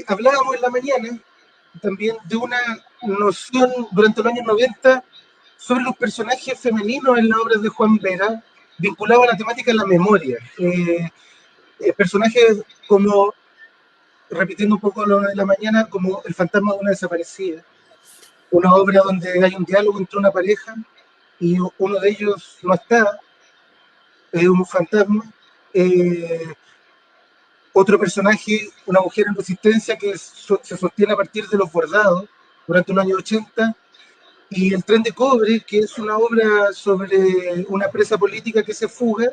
hablábamos en la mañana también de una noción durante los años 90 sobre los personajes femeninos en las obras de Juan Vera, vinculados a la temática de la memoria. Personajes como, repitiendo un poco lo de la mañana, como El fantasma de una desaparecida, una obra donde hay un diálogo entre una pareja y uno de ellos no está, es un fantasma. Eh, Otro personaje, una mujer en resistencia que se sostiene a partir de los bordados durante los años 80, y El tren de cobre, que es una obra sobre una presa política que se fuga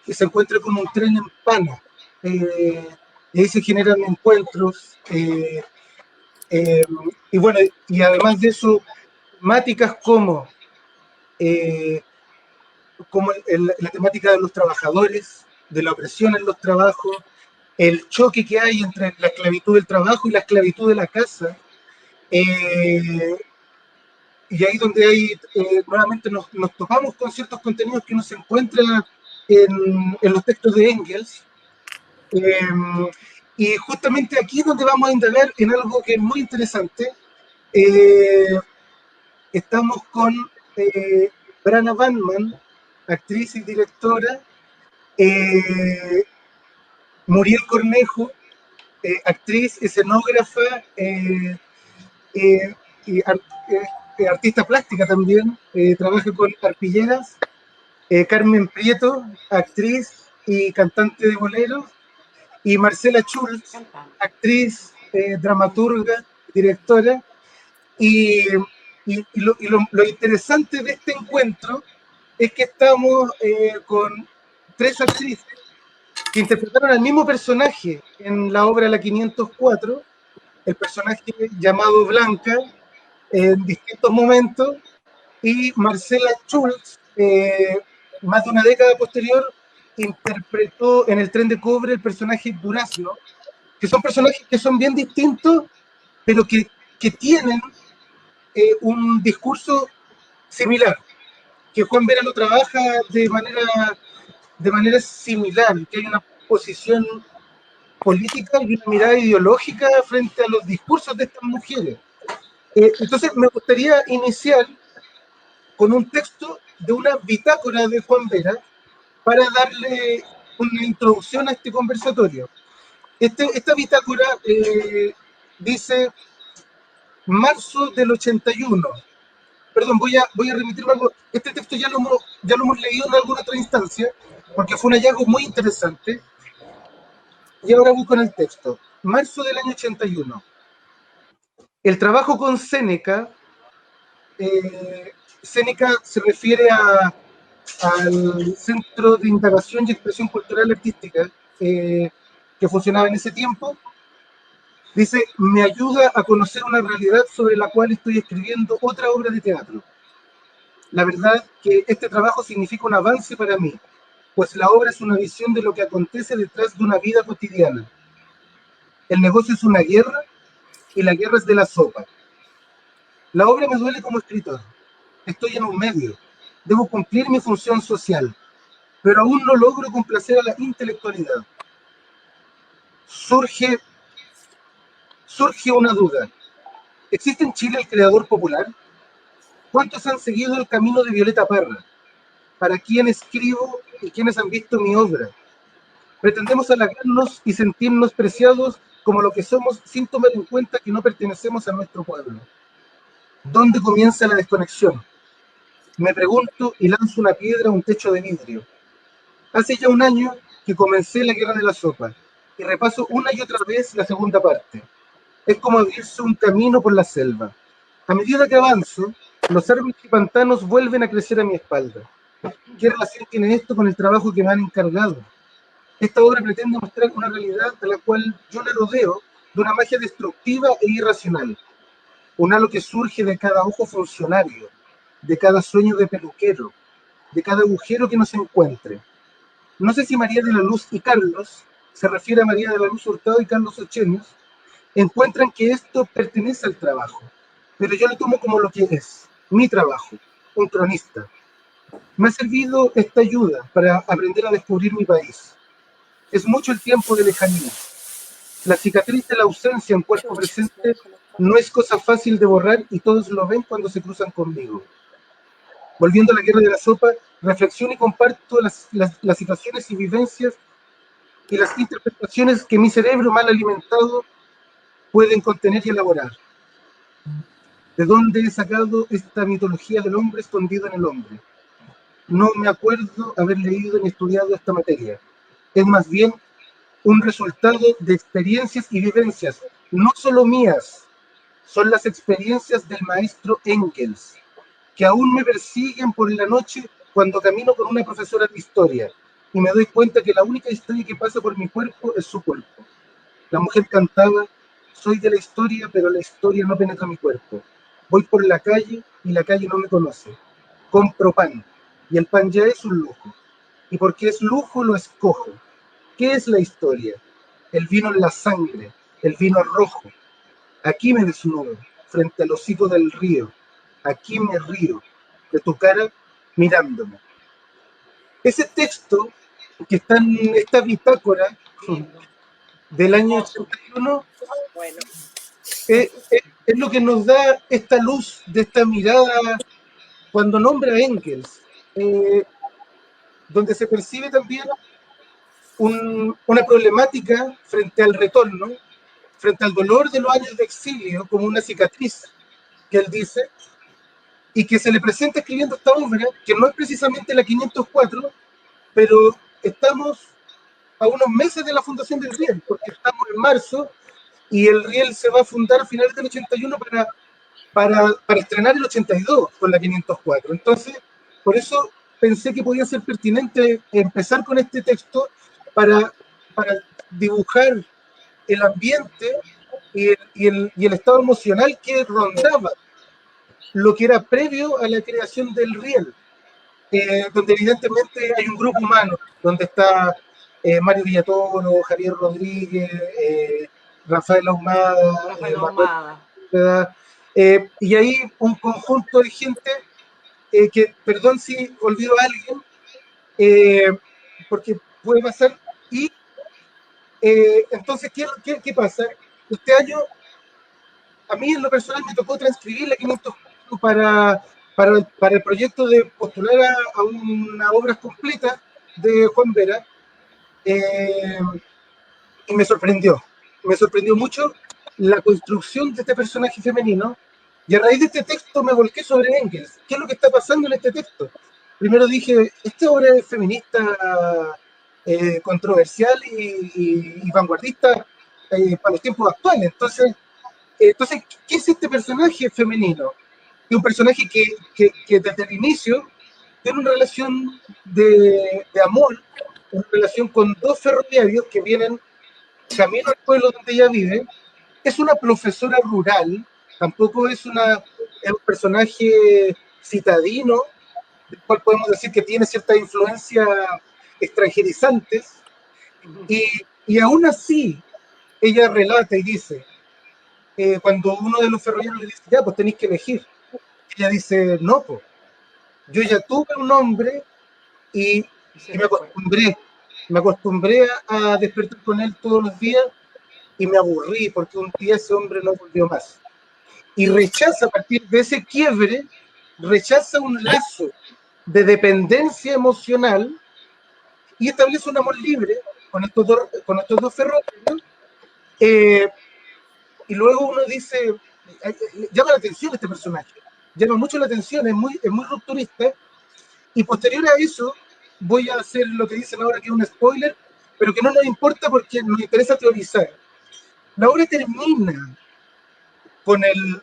y se encuentra con un tren en pana. Y ahí se generan encuentros. Eh, y bueno, y además de eso, temáticas eh, como la temática de los trabajadores, de la opresión en los trabajos, el choque que hay entre la esclavitud del trabajo y la esclavitud de la casa. Eh, y ahí donde nuevamente nos topamos con ciertos contenidos que no se encuentran en los textos de Engels. Eh, y justamente aquí es donde vamos a indagar en algo que es muy interesante. Eh, Estamos con Brana Banman, actriz y directora, eh, Muriel Cornejo, actriz, escenógrafa eh, y artista plástica también, trabaja con arpilleras, Carmen Prieto, actriz y cantante de boleros, y Marcela Schulz, actriz, dramaturga, directora. Y, lo interesante de este encuentro es que estamos con tres actrices que interpretaron al mismo personaje en la obra La 504, el personaje llamado Blanca, en distintos momentos, y Marcela Schulz, más de una década posterior, interpretó en El tren de cobre el personaje Durazno, que son personajes que son bien distintos, pero que tienen un discurso similar, que Juan Vera lo trabaja de manera similar, que hay una posición política y una mirada ideológica frente a los discursos de estas mujeres. Entonces me gustaría iniciar con un texto de una bitácora de Juan Vera para darle una introducción a este conversatorio. Esta bitácora dice marzo del 81. Perdón, voy a remitirme algo. Este texto ya lo hemos leído en alguna otra instancia, porque fue un hallazgo muy interesante. Y ahora voy con el texto. Marzo del año 81. El trabajo con Séneca, Séneca se refiere al Centro de Indagación y Expresión Cultural Artística que funcionaba en ese tiempo. Dice, me ayuda a conocer una realidad sobre la cual estoy escribiendo otra obra de teatro. La verdad que este trabajo significa un avance para mí, pues la obra es una visión de lo que acontece detrás de una vida cotidiana. El negocio es una guerra y la guerra es de la sopa. La obra me duele como escritor. Estoy en un medio. Debo cumplir mi función social, pero aún no logro complacer a la intelectualidad. Surge una duda. ¿Existe en Chile el creador popular? ¿Cuántos han seguido el camino de Violeta Parra? ¿Para quién escribo y quiénes han visto mi obra? Pretendemos halagarnos y sentirnos preciados como lo que somos sin tomar en cuenta que no pertenecemos a nuestro pueblo. ¿Dónde comienza la desconexión? Me pregunto y lanzo una piedra a un techo de vidrio. Hace ya un año que comencé la guerra de la sopa y repaso una y otra vez la segunda parte. Es como abrirse un camino por la selva. A medida que avanzo, los árboles y pantanos vuelven a crecer a mi espalda. ¿Qué relación tiene esto con el trabajo que me han encargado? Esta obra pretende mostrar una realidad a la cual yo le rodeo de una magia destructiva e irracional. Un halo que surge de cada ojo funcionario, de cada sueño de peluquero, de cada agujero que nos encuentre. No sé si María de la Luz y Carlos, se refiere a María de la Luz Hurtado y Carlos Ochenius, encuentran que esto pertenece al trabajo, pero yo lo tomo como lo que es, mi trabajo, un cronista. Me ha servido esta ayuda para aprender a descubrir mi país. Es mucho el tiempo de lejanía. La cicatriz de la ausencia en cuerpo presente no es cosa fácil de borrar y todos lo ven cuando se cruzan conmigo. Volviendo a la guerra de la sopa, reflexiono y comparto las situaciones y vivencias y las interpretaciones que mi cerebro mal alimentado pueden contener y elaborar. ¿De dónde he sacado esta mitología del hombre escondido en el hombre? No me acuerdo haber leído ni estudiado esta materia. Es más bien un resultado de experiencias y vivencias, no solo mías, son las experiencias del maestro Engels, que aún me persiguen por la noche cuando camino con una profesora de historia y me doy cuenta que la única historia que pasa por mi cuerpo es su cuerpo. La mujer cantaba, soy de la historia, pero la historia no penetra mi cuerpo. Voy por la calle y la calle no me conoce. Compro pan y el pan ya es un lujo. Y porque es lujo lo escojo. ¿Qué es la historia? El vino en la sangre, el vino rojo. Aquí me desnudo, frente al hocico del río. Aquí me río, de tu cara mirándome. Ese texto que está en esta bitácora Lindo. del año Hermoso. 81 Bueno. es lo que nos da esta luz de esta mirada cuando nombra a Engels, donde se percibe también una problemática frente al retorno, frente al dolor de los años de exilio, como una cicatriz que él dice, y que se le presenta escribiendo esta obra, que no es precisamente la 504, pero estamos a unos meses de la fundación del Riel, porque estamos en marzo y el Riel se va a fundar a finales del 81 para estrenar el 82 con la 504. Entonces, por eso pensé que podía ser pertinente empezar con este texto para, para dibujar el ambiente y el estado emocional que rondaba lo que era previo a la creación del Riel, donde evidentemente hay un grupo humano, donde está Mario Villatoro, Javier Rodríguez, Rafael Ahumada, Rafael Manuel Ahumada. Cepeda, y hay un conjunto de gente que, perdón si olvido a alguien, porque puede pasar, y entonces, ¿qué pasa? Este año, a mí en lo personal me tocó transcribir la 504 para el proyecto de postular a una obra completa de Juan Vera, y me sorprendió mucho la construcción de este personaje femenino, y a raíz de este texto me volqué sobre Engels. ¿Qué es lo que está pasando en este texto? Primero dije, esta obra es feminista, controversial y vanguardista para los tiempos actuales. Entonces, ¿qué es este personaje femenino? Es un personaje que desde el inicio tiene una relación de amor, una relación con dos ferroviarios que vienen camino al pueblo donde ella vive. Es una profesora rural, tampoco es un personaje citadino, del cual podemos decir que tiene ciertas influencias extranjerizantes, y, y aún así ella relata y dice, cuando uno de los ferroviarios le dice, ya, pues tenéis que elegir, ella dice, no, pues, yo ya tuve un hombre y, y me acostumbré a despertar con él todos los días y me aburrí porque un día ese hombre no volvió más. Y rechaza a partir de ese quiebre, rechaza un lazo de dependencia emocional y establece un amor libre con estos dos ferroviarios. Eh, y luego uno dice, llama la atención este personaje, llama mucho la atención, es muy rupturista. Y posterior a eso, voy a hacer lo que dicen ahora que es un spoiler, pero que no nos importa porque nos interesa teorizar. La obra termina con el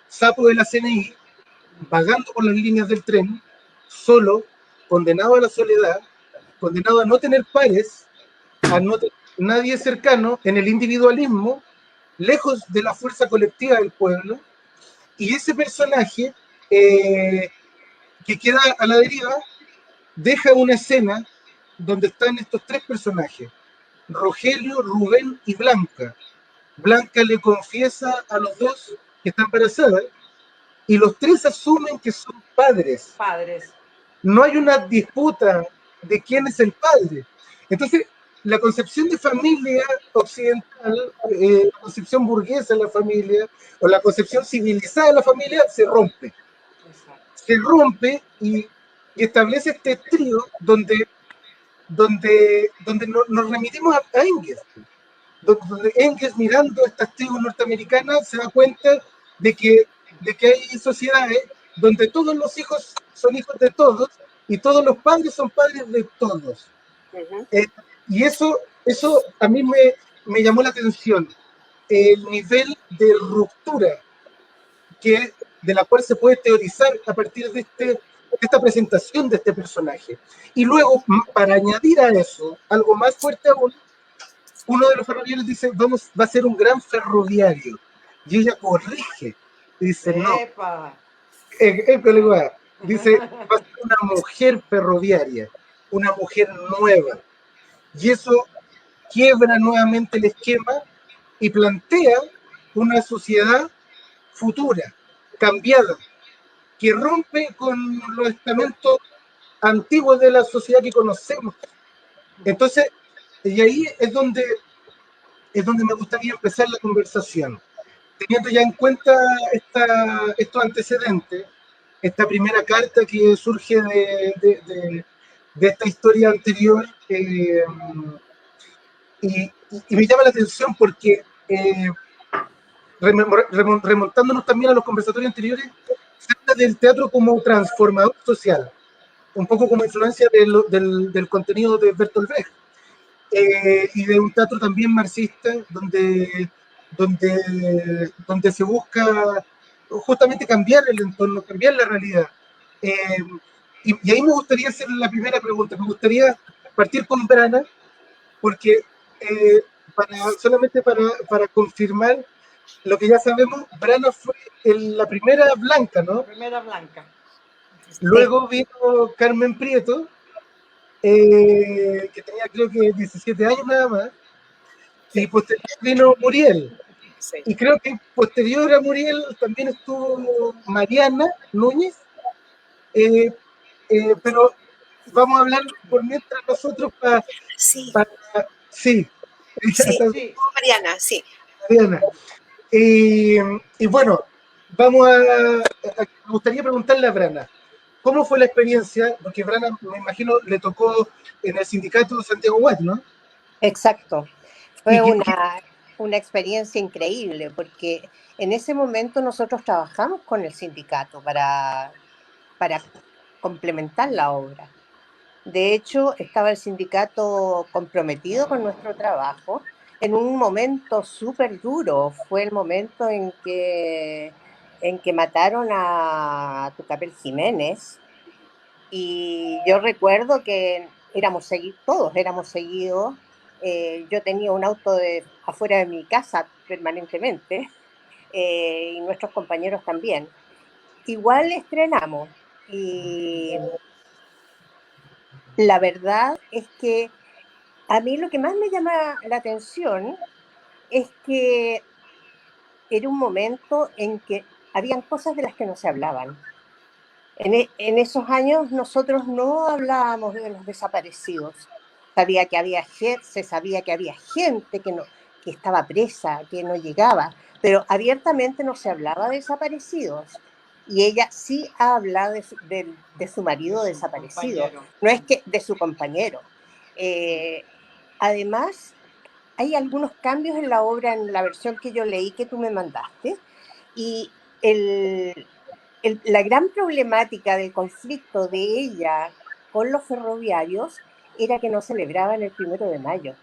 sapo de la CNI vagando por las líneas del tren, solo, condenado a la soledad, condenado a no tener pares, a no tener nadie cercano, en el individualismo, lejos de la fuerza colectiva del pueblo, y ese personaje que queda a la deriva deja una escena donde están estos tres personajes, Rogelio, Rubén y Blanca. Blanca le confiesa a los dos que está embarazada y los tres asumen que son padres. Padres. No hay una disputa de quién es el padre. Entonces, la concepción de familia occidental, la concepción burguesa de la familia, o la concepción civilizada de la familia, se rompe. Se rompe y establece este trío donde nos remitimos a Engels, donde Engels, mirando estas tribus norteamericanas, se da cuenta de que hay sociedades donde todos los hijos son hijos de todos y todos los padres son padres de todos. Y eso a mí me llamó la atención, el nivel de ruptura de la cual se puede teorizar a partir de esta presentación de este personaje. Y luego, para añadir a eso algo más fuerte aún, uno de los ferroviarios dice, va a ser un gran ferroviario. Y ella corrige, dice, no. Dice, va a ser una mujer ferroviaria, una mujer nueva. Y eso quiebra nuevamente el esquema y plantea una sociedad futura, cambiada, que rompe con los estamentos antiguos de la sociedad que conocemos. Entonces, y ahí es donde me gustaría empezar la conversación, teniendo ya en cuenta estos antecedentes, esta primera carta que surge de esta historia anterior, y me llama la atención porque, remontándonos también a los conversatorios anteriores, se habla del teatro como transformador social, un poco como influencia del contenido de Bertolt Brecht, y de un teatro también marxista, donde se busca justamente cambiar el entorno, cambiar la realidad. Y ahí me gustaría hacer la primera pregunta, me gustaría partir con Brana, porque solamente para confirmar lo que ya sabemos, Brana fue la primera blanca, ¿no? La primera blanca. Luego vino Carmen Prieto, que tenía creo que 17 años nada más, y posterior vino Muriel. Sí. Y creo que posterior a Muriel también estuvo Mariana Núñez, pero vamos a hablar por mientras nosotros sí. Sí. Sí, Mariana, sí. Mariana. Y bueno, me gustaría preguntarle a Brana, ¿cómo fue la experiencia? Porque Brana, me imagino, le tocó en el sindicato de Santiago Web, ¿no? Exacto. Fue una experiencia increíble porque en ese momento nosotros trabajamos con el sindicato para complementar la obra. De hecho, estaba el sindicato comprometido con nuestro trabajo en un momento súper duro. Fue el momento en que mataron a Tucapel Jiménez, y yo recuerdo que todos éramos seguidos. Yo tenía un auto afuera de mi casa permanentemente, y nuestros compañeros también. Igual estrenamos, y la verdad es que a mí lo que más me llama la atención es que era un momento en que habían cosas de las que no se hablaban. En esos años nosotros no hablábamos de los desaparecidos. Se sabía que había gente que estaba presa, que no llegaba, pero abiertamente no se hablaba de desaparecidos. Y ella sí habla de su marido desaparecido, no es que de su compañero. Además, hay algunos cambios en la obra, en la versión que yo leí que tú me mandaste, y la gran problemática del conflicto de ella con los ferroviarios era que no celebraban el 1 de mayo.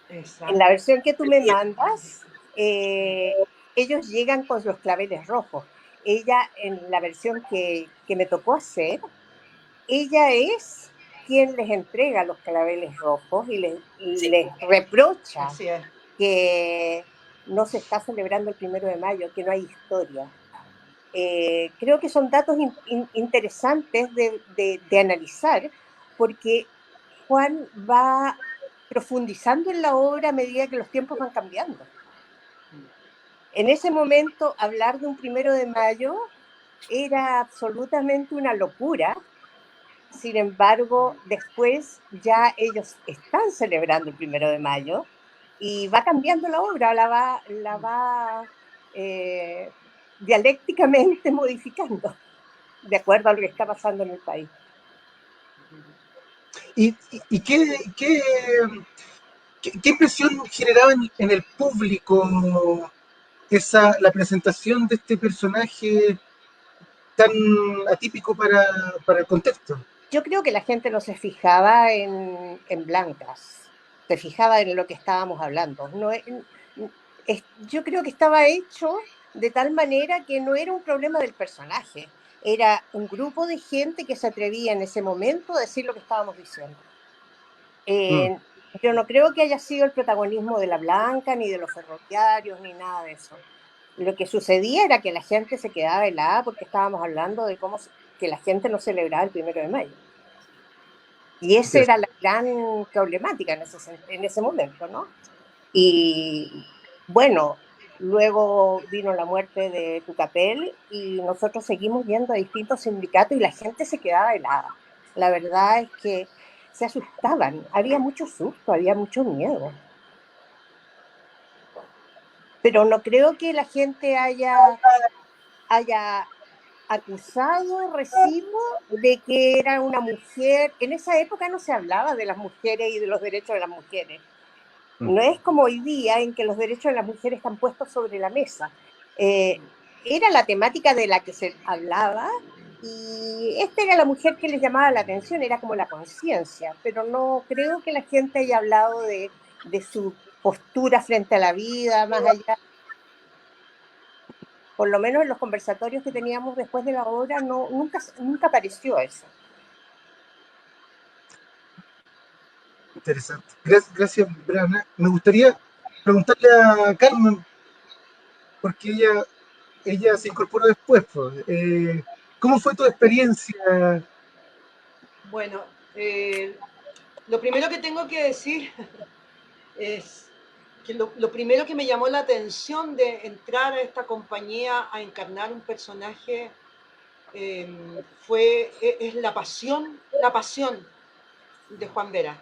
Exacto. En la versión que tú me mandas, ellos llegan con los claveles rojos. Ella, en la versión que me tocó hacer, ella es quien les entrega los claveles rojos y les reprocha que no se está celebrando el 1 de mayo, que no hay historia. Creo que son datos interesantes de analizar, porque Juan va profundizando en la obra a medida que los tiempos van cambiando. En ese momento, hablar de un 1 de mayo era absolutamente una locura, Sin embargo, después ya ellos están celebrando el 1 de Mayo y va cambiando la obra, la va dialécticamente modificando de acuerdo a lo que está pasando en el país. ¿Y qué impresión generaba en el público la presentación de este personaje tan atípico para el contexto? Yo creo que la gente no se fijaba en blancas, se fijaba en lo que estábamos hablando. Yo creo que estaba hecho de tal manera que no era un problema del personaje, era un grupo de gente que se atrevía en ese momento a decir lo que estábamos diciendo. Yo no creo que haya sido el protagonismo de la Blanca, ni de los ferroviarios, ni nada de eso. Lo que sucedía era que la gente se quedaba helada porque estábamos hablando de cómo que la gente no celebraba el 1 de Mayo. Y esa era la gran problemática en ese momento, ¿no? Y bueno, luego vino la muerte de Tucapel y nosotros seguimos yendo a distintos sindicatos y la gente se quedaba helada. La verdad es que se asustaban, había mucho susto, había mucho miedo. Pero no creo que la gente haya acusado recibo de que era una mujer. En esa época no se hablaba de las mujeres y de los derechos de las mujeres. No es como hoy día en que los derechos de las mujeres están puestos sobre la mesa. Era la temática de la que se hablaba y esta era la mujer que les llamaba la atención, era como la conciencia, pero no creo que la gente haya hablado de su postura frente a la vida, más allá. Por lo menos en los conversatorios que teníamos después de la obra, nunca apareció eso. Interesante. Gracias, Brana. Me gustaría preguntarle a Carmen, porque ella se incorporó después. ¿Cómo fue tu experiencia? Bueno, lo primero que tengo que decir es que lo primero que me llamó la atención de entrar a esta compañía a encarnar un personaje es la pasión de Juan Vera.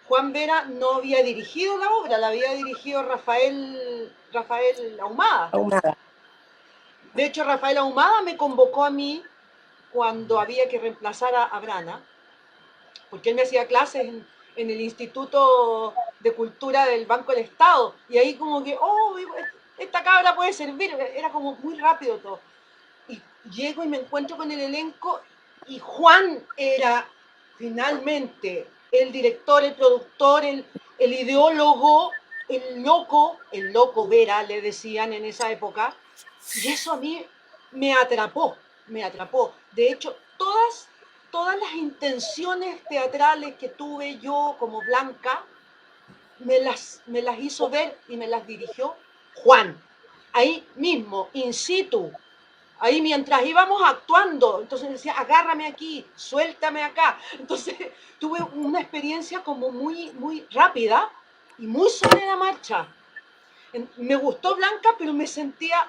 Juan Vera no había dirigido la obra, la había dirigido Rafael Ahumada. De hecho, Rafael Ahumada me convocó a mí cuando había que reemplazar a Brana, porque él me hacía clases en el Instituto de Cultura del Banco del Estado, y ahí como que, oh, esta cabra puede servir, era como muy rápido todo. Y llego y me encuentro con el elenco, y Juan era finalmente el director, el productor, el ideólogo, el loco Vera, le decían en esa época, y eso a mí me atrapó. De hecho, todas las intenciones teatrales que tuve yo como Blanca, me las hizo ver y me las dirigió Juan. Ahí mismo, in situ. Ahí mientras íbamos actuando, entonces decía, agárrame aquí, suéltame acá. Entonces tuve una experiencia como muy rápida y muy sobre la marcha. Me gustó Blanca, pero me sentía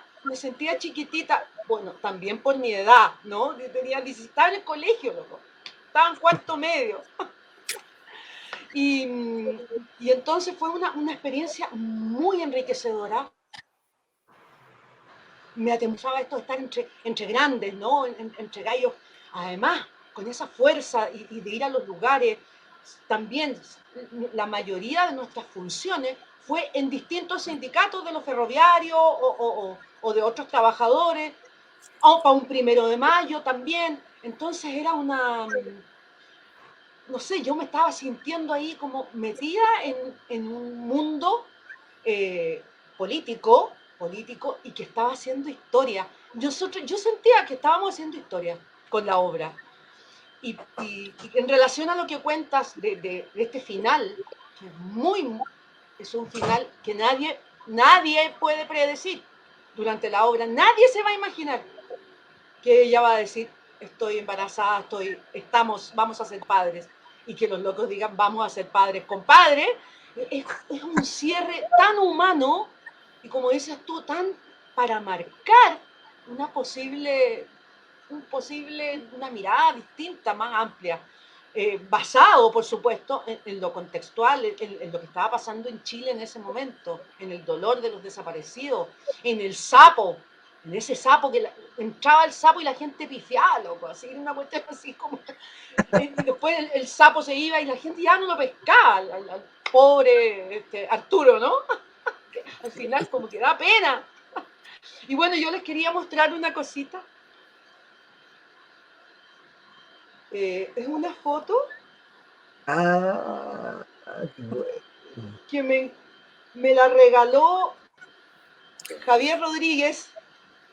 chiquitita, bueno, también por mi edad, ¿no? Estaba en el colegio, loco. Estaba en cuarto medio. Y entonces fue una experiencia muy enriquecedora. Me atemorizaba esto de estar entre grandes, ¿no? Entre gallos. Además, con esa fuerza y de ir a los lugares, también la mayoría de nuestras funciones fue en distintos sindicatos de los ferroviarios o de otros trabajadores, o para un 1 de Mayo también. Entonces era no sé, yo me estaba sintiendo ahí como metida en un mundo político y que estaba haciendo historia. Yo sentía que estábamos haciendo historia con la obra. Y en relación a lo que cuentas de este final, que es un final que nadie puede predecir durante la obra, nadie se va a imaginar que ella va a decir, estoy embarazada, vamos a ser padres, y que los locos digan, vamos a ser padres, compadre. Es un cierre tan humano y, como dices tú, tan para marcar una posible una mirada distinta, más amplia, basado, por supuesto, en lo contextual, en lo que estaba pasando en Chile en ese momento, en el dolor de los desaparecidos, en el sapo, en ese sapo que entraba el sapo y la gente pifiaba, loco, así, una cuestión así como... Y después el sapo se iba y la gente ya no lo pescaba, al pobre Arturo, ¿no? Al final como que da pena. Y bueno, yo les quería mostrar una cosita. Es una foto que me la regaló Javier Rodríguez,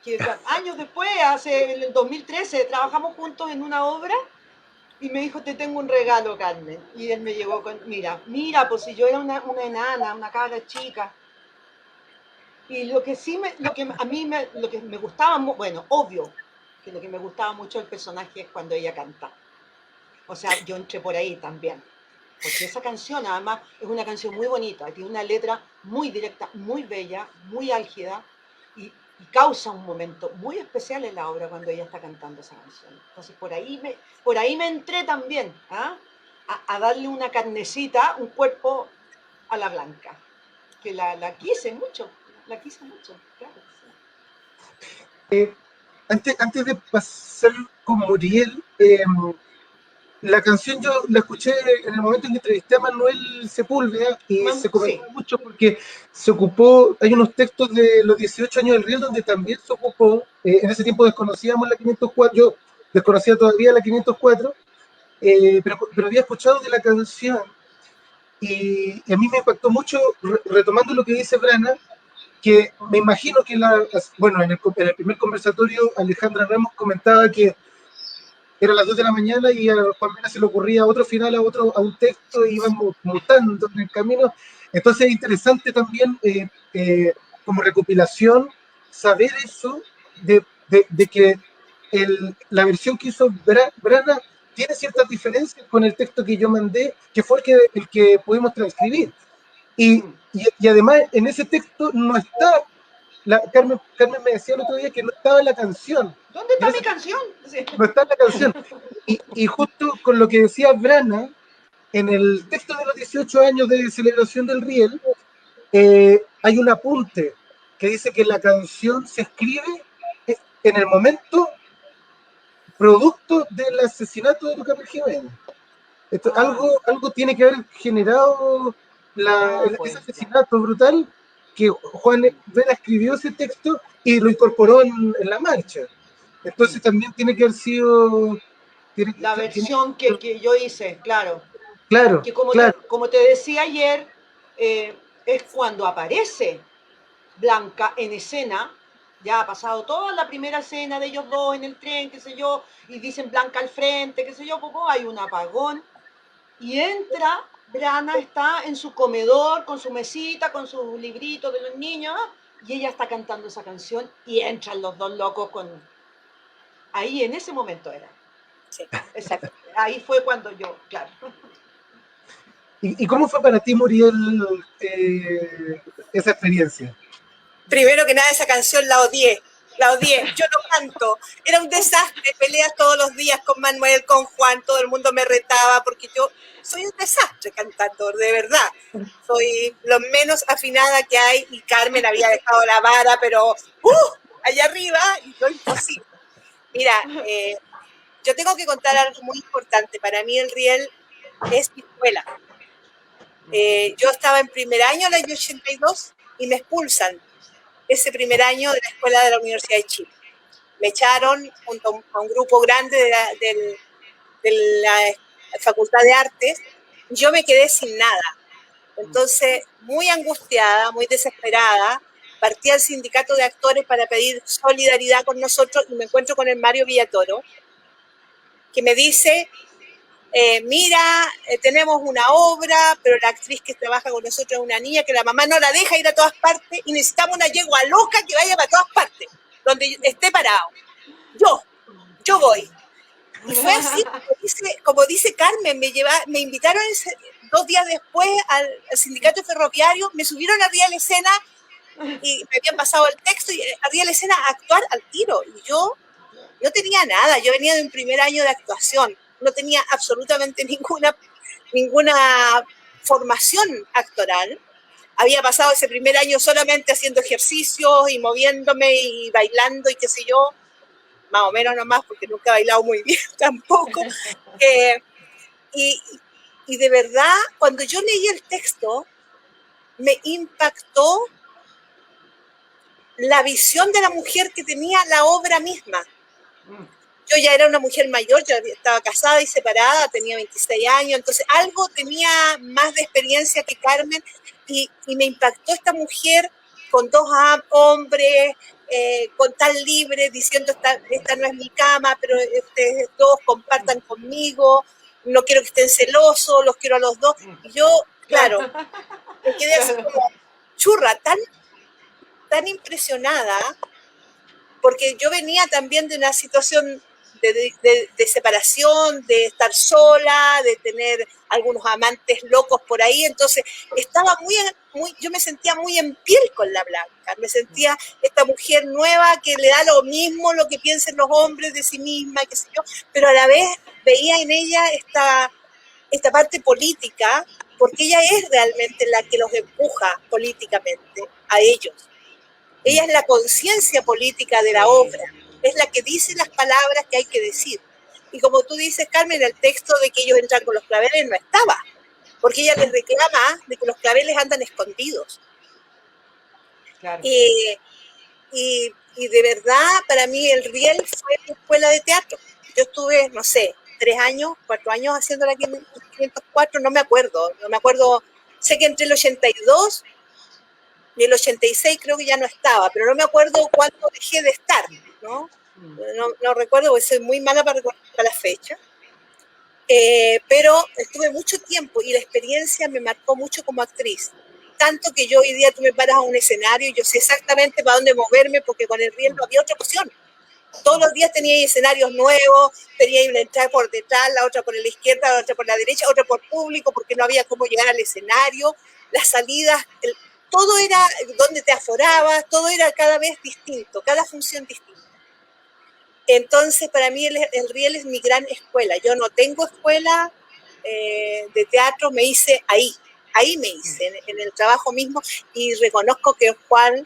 que años después, en el 2013, trabajamos juntos en una obra y me dijo, te tengo un regalo, Carmen. Y él me llegó con, mira, pues si yo era una enana, una cabra chica. Y lo que me gustaba, bueno, obvio, que lo que me gustaba mucho el personaje es cuando ella canta. O sea, yo entré por ahí también. Porque esa canción, además, es una canción muy bonita, tiene una letra muy directa, muy bella, muy álgida, y causa un momento muy especial en la obra cuando ella está cantando esa canción. Entonces, por ahí me entré también, a darle una carnecita, un cuerpo a la Blanca, que la quise mucho, claro. Antes de pasar con Muriel, la canción yo la escuché en el momento en que entrevisté a Manuel Sepúlveda y se comentó mucho porque se ocupó, hay unos textos de los 18 años del Riel donde también se ocupó, en ese tiempo desconocíamos la 504, yo desconocía todavía la 504, pero había escuchado de la canción y a mí me impactó mucho, retomando lo que dice Brana, que me imagino que bueno, en el primer conversatorio Alejandra Ramos comentaba que era las 2 de la mañana y a Juan Mena se le ocurría otro final a un texto y iban mutando en el camino. Entonces es interesante también como recopilación saber eso de que la versión que hizo Brana tiene ciertas diferencias con el texto que yo mandé, que fue el que pudimos transcribir. Y además en ese texto no está, Carmen me decía el otro día que no estaba en la canción. ¿Dónde está mi canción? Sí. No está en la canción. Y justo con lo que decía Brana, en el texto de los 18 años de celebración del Riel, hay un apunte que dice que la canción se escribe en el momento producto del asesinato de Lucas Jiménez. Algo tiene que haber generado ese asesinato brutal que Juan Vera escribió ese texto y lo incorporó en la marcha. Entonces también tiene que haber sido... La versión que yo hice, claro. Claro, que como te decía ayer, es cuando aparece Blanca en escena, ya ha pasado toda la primera escena de ellos dos en el tren, qué sé yo, y dicen Blanca al frente, qué sé yo, hay un apagón, y entra, Brana está en su comedor, con su mesita, con sus libritos de los niños, y ella está cantando esa canción, y entran los dos locos Ahí, en ese momento era. Sí, exacto. Ahí fue cuando yo, claro. ¿Y cómo fue para ti, Muriel, esa experiencia? Primero que nada, esa canción la odié. Yo no canto. Era un desastre, peleas todos los días con Manuel, con Juan, todo el mundo me retaba porque yo soy un desastre cantando, de verdad. Soy lo menos afinada que hay y Carmen había dejado la vara, pero allá arriba y lo imposible. Mira, yo tengo que contar algo muy importante. Para mí el Riel es mi escuela. Yo estaba en primer año en el año 82 y me expulsan ese primer año de la escuela de la Universidad de Chile. Me echaron junto a un grupo grande de la Facultad de Artes. Yo me quedé sin nada. Entonces, muy angustiada, muy desesperada, partí al sindicato de actores para pedir solidaridad con nosotros y me encuentro con el Mario Villatoro, que me dice, mira, tenemos una obra, pero la actriz que trabaja con nosotros es una niña que la mamá no la deja ir a todas partes y necesitamos una yegua loca que vaya para todas partes, donde esté parado. Yo voy. Y fue así, como dice Carmen, me invitaron 2 días después al sindicato ferroviario, me subieron arriba de la escena y me habían pasado el texto y arriba de la escena a actuar al tiro. Y yo no tenía nada. Yo venía de un primer año de actuación, no tenía absolutamente ninguna formación actoral. Había pasado ese primer año solamente haciendo ejercicios y moviéndome y bailando y qué sé yo, más o menos nomás, porque nunca he bailado muy bien tampoco. Y de verdad, cuando yo leí el texto, me impactó la visión de la mujer que tenía la obra misma. Yo ya era una mujer mayor, yo estaba casada y separada, tenía 26 años, entonces algo tenía más de experiencia que Carmen, y me impactó esta mujer con dos hombres, con tan libre, diciendo esta no es mi cama, pero ustedes dos compartan conmigo, no quiero que estén celosos, los quiero a los dos. Y yo, claro, me quedé así como churra, tan impresionada, porque yo venía también de una situación de separación, de estar sola, de tener algunos amantes locos por ahí, entonces estaba yo me sentía muy en piel con la Blanca, me sentía esta mujer nueva que le da lo mismo lo que piensen los hombres de sí misma, qué sé yo, pero a la vez veía en ella esta parte política, porque ella es realmente la que los empuja políticamente a ellos. Ella es la conciencia política de la obra, es la que dice las palabras que hay que decir. Y como tú dices, Carmen, el texto de que ellos entran con los claveles no estaba, porque ella les reclama de que los claveles andan escondidos. Claro. Y de verdad, para mí el Riel fue mi escuela de teatro. Yo estuve, no sé, 4 años haciendo la 504, no me acuerdo, sé que entre el 82 y el 86 creo que ya no estaba, pero no me acuerdo cuándo dejé de estar, ¿no? No recuerdo, porque soy muy mala para recordar la fecha. Pero estuve mucho tiempo y la experiencia me marcó mucho como actriz. Tanto que yo hoy día tú me paras a un escenario y yo sé exactamente para dónde moverme, porque con el Riel no había otra opción. Todos los días tenía escenarios nuevos, tenía una entrada por detrás, la otra por la izquierda, la otra por la derecha, otra por público, porque no había cómo llegar al escenario, las salidas, todo era donde te aforabas, todo era cada vez distinto, cada función distinta. Entonces, para mí el Riel es mi gran escuela. Yo no tengo escuela de teatro, me hice ahí me hice, en el trabajo mismo, y reconozco que Juan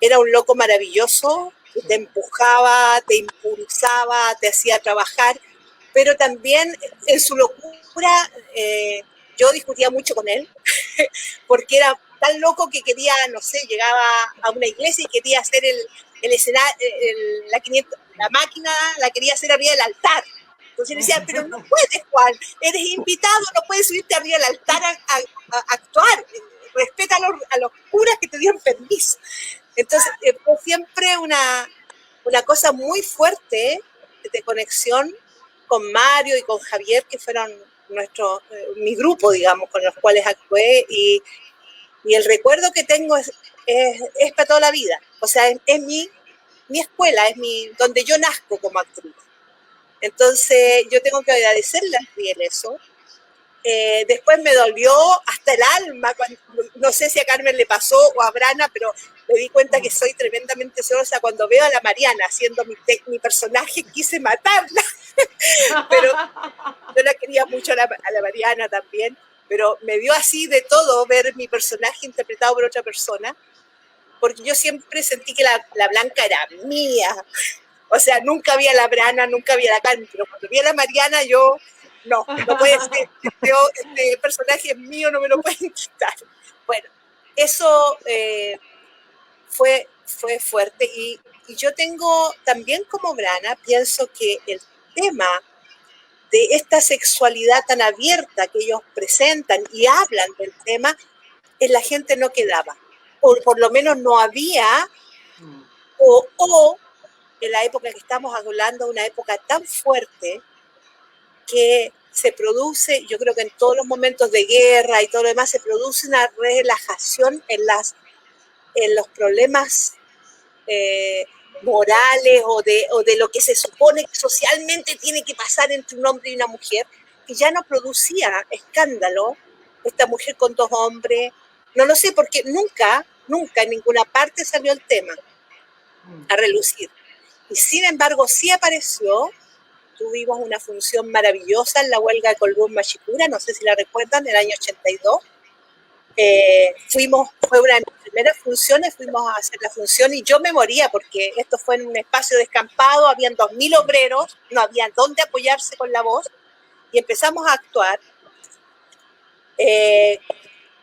era un loco maravilloso, te empujaba, te impulsaba, te hacía trabajar, pero también en su locura yo discutía mucho con él, porque era tan loco que quería, no sé, llegaba a una iglesia y quería hacer el escenario, la máquina la quería hacer arriba del altar. Entonces le decía, pero no puedes, Juan, eres invitado, no puedes subirte arriba del altar a actuar, respeta a los curas que te dieron permiso. Entonces fue siempre una cosa muy fuerte de conexión con Mario y con Javier, que fueron mi grupo, digamos, con los cuales actué, y el recuerdo que tengo es para toda la vida. O sea, es mi escuela, es donde yo nazco como actriz. Entonces, yo tengo que agradecerle a Riel eso. Después me dolió hasta el alma, no sé si a Carmen le pasó o a Brana, pero me di cuenta que soy tremendamente celosa cuando veo a la Mariana haciendo mi personaje, quise matarla, pero yo la quería mucho a la Mariana también, pero me dio así de todo ver mi personaje interpretado por otra persona, porque yo siempre sentí que la Blanca era mía, o sea, nunca vi a la Brana, nunca vi a la Carmen, pero cuando vi a la Mariana yo... No puede ser, este personaje es mío, no me lo pueden quitar. Bueno, eso fue fuerte, y yo tengo también como Brana, pienso que el tema de esta sexualidad tan abierta que ellos presentan y hablan del tema, en la gente no quedaba, o por lo menos no había, o en la época que estamos hablando, una época tan fuerte, que se produce, yo creo que en todos los momentos de guerra y todo lo demás, se produce una relajación en los problemas morales o de lo que se supone que socialmente tiene que pasar entre un hombre y una mujer, que ya no producía escándalo esta mujer con 2 hombres. No lo sé, porque nunca en ninguna parte salió el tema a relucir. y sin embargo sí apareció. Tuvimos una función maravillosa en la huelga de Colbún Machicura, no sé si la recuerdan, en el año 82. Fue una de mis primeras funciones, fuimos a hacer la función y yo me moría porque esto fue en un espacio descampado, habían 2000 obreros, no había dónde apoyarse con la voz y empezamos a actuar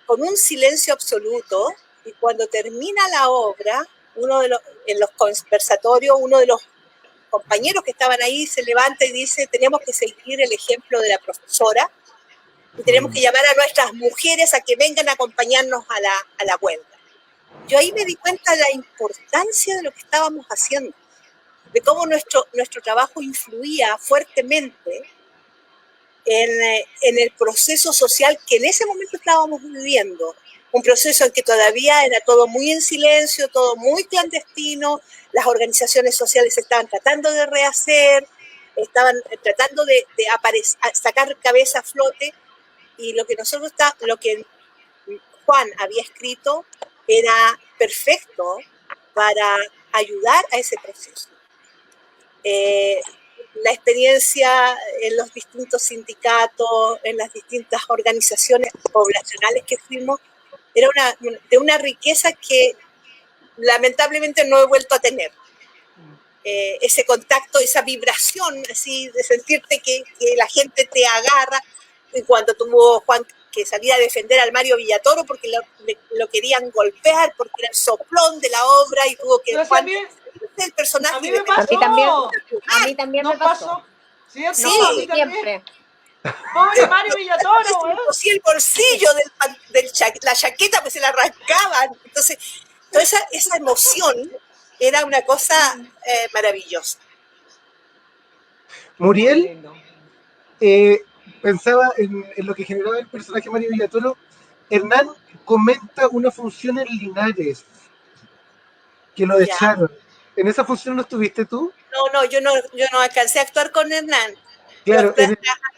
con un silencio absoluto, y cuando termina la obra, en los conversatorios, uno de los compañeros que estaban ahí se levanta y dice: tenemos que seguir el ejemplo de la profesora y tenemos que llamar a nuestras mujeres a que vengan a acompañarnos a la huelga. Yo ahí me di cuenta de la importancia de lo que estábamos haciendo, de cómo nuestro trabajo influía fuertemente en el proceso social que en ese momento estábamos viviendo. Un proceso en que todavía era todo muy en silencio, todo muy clandestino, las organizaciones sociales estaban tratando de rehacer, estaban tratando de sacar cabeza a flote, y lo que Juan había escrito era perfecto para ayudar a ese proceso. La experiencia en los distintos sindicatos, en las distintas organizaciones poblacionales que fuimos, era de una riqueza que lamentablemente no he vuelto a tener. Ese contacto, esa vibración, así de sentirte que la gente te agarra. Y cuando tuvo Juan que salía a defender al Mario Villatoro porque lo querían golpear, porque era el soplón de la obra, y tuvo que Juan el personaje. A mí me pasó. A mí también me pasó. Sí, sí, no, a mí siempre. Pobre Mario Villatoro, sí, el bolsillo la chaqueta pues se la arrancaban. Entonces, toda esa emoción era una cosa maravillosa. Muriel pensaba en lo que generaba el personaje Mario Villatoro. Hernán comenta una función en Linares que lo echaron. ¿En esa función no estuviste tú? No, yo no alcancé a actuar con Hernán. Claro,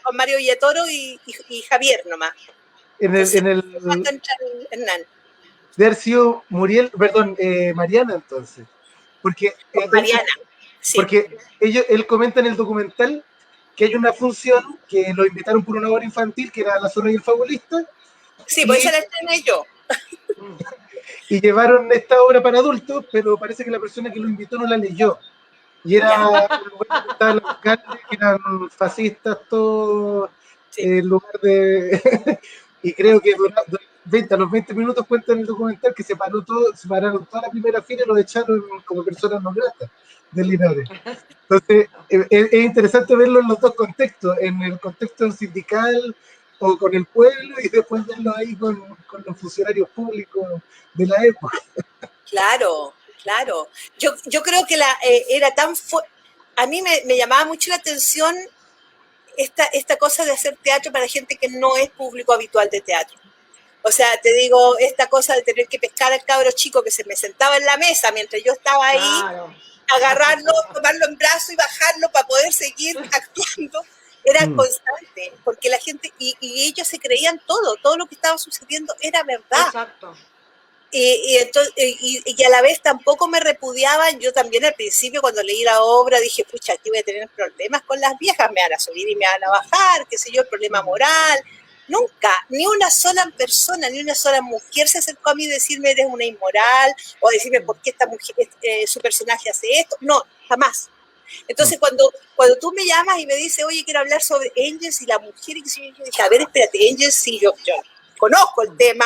con Mario Villatoro y Javier nomás. Hernán. De haber sido Mariana entonces. Porque Mariana. Sí. Porque él comenta en el documental que hay una función que lo invitaron por una obra infantil que era La Zorra y el Fabulista. Sí, pues esa la estrené yo. Y llevaron esta obra para adultos, pero parece que la persona que lo invitó no la leyó. Y era un lugar donde estaban los alcaldes, que eran fascistas, todos, en lugar de... y creo que a los 20 minutos cuenta en el documental que se pararon toda la primera fila y los echaron como personas no gratas del Linares. Entonces, es interesante verlo en los dos contextos, en el contexto sindical o con el pueblo, y después verlo ahí con los funcionarios públicos de la época. Claro. Yo creo que era tan a mí me llamaba mucho la atención esta cosa de hacer teatro para gente que no es público habitual de teatro. O sea, te digo, esta cosa de tener que pescar al cabro chico que se me sentaba en la mesa mientras yo estaba ahí, claro, agarrarlo, tomarlo en brazo y bajarlo para poder seguir actuando, era constante, porque la gente, y ellos se creían todo lo que estaba sucediendo era verdad. Exacto. Y a la vez tampoco me repudiaban. Yo también al principio, cuando leí la obra, dije, pucha, aquí voy a tener problemas con las viejas, me van a subir y me van a bajar, qué sé yo, el problema moral. Nunca, ni una sola persona, ni una sola mujer se acercó a mí a decirme eres una inmoral, o a decirme por qué esta mujer, su personaje hace esto. No, jamás. Entonces, cuando tú me llamas y me dices, oye, quiero hablar sobre Angels y la mujer, y yo dije, a ver, espérate, Angels, sí, yo conozco el tema,